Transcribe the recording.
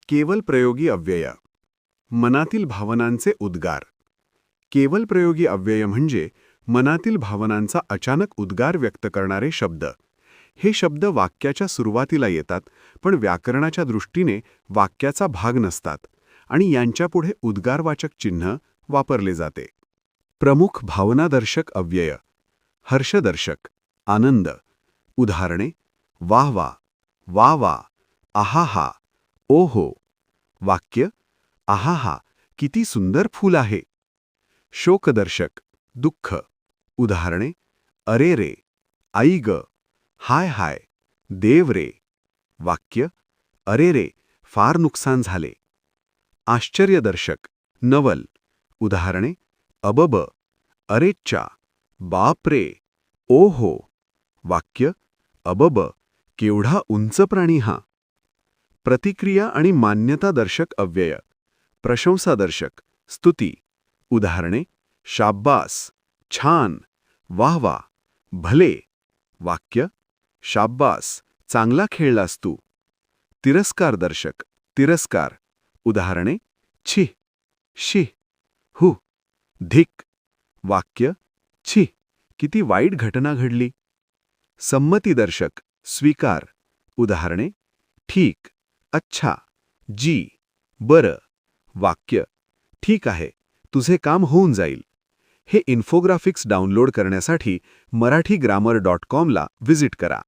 केवलप्रयोगी अव्यय. मनातील भावनांचे उद्गार. केवलप्रयोगी अव्यय म्हणजे मनातील भावनांचा अचानक उद्गार व्यक्त करणारे शब्द. हे शब्द वाक्याच्या सुरुवातीला येतात, पण व्याकरणाच्या दृष्टीने वाक्याचा भाग नसतात आणि यांच्यापुढे उद्गारवाचक चिन्ह वापरले जाते. प्रमुख भावनादर्शक अव्यय. हर्षदर्शक, आनंद. उदाहरणे: वाह वा, वा वा, आहाहा, ओहो. वाक्य: आहाहा, किती सुंदर फूल आहे. शोकदर्शक, दुःख. उदाहरणे: अरे रे, आई ग, हाय हाय, देव रे. वाक्य: अरे रे, फार नुकसान झाले. आश्चर्यदर्शक, नवल. उदाहरणे: अबब, अरेच्चा, बाप रे, ओहो. वाक्य: अबब, केवढा उंच प्राणी हा. प्रतिक्रिया आणि मान्यतादर्शक अव्यय. प्रशंसादर्शक, स्तुती. उदाहरणे: शाब्बास, छान, वाह वा, भले. वाक्य: शाब्बास, चांगला खेळलास तू. तिरस्कारदर्शक, तिरस्कार. उदाहरणे: छी, शी, हु, धिक. वाक्य: छी, किती वाईट घटना घडली. संमतीदर्शक, स्वीकार. उदाहरणे: ठीक, अच्छा, जी, बरं. वाक्य: ठीक आहे, तुझे काम होऊन जाईल. हे इन्फोग्राफिक्स डाउनलोड करण्यासाठी marathigramar.com ला व्हिजिट करा.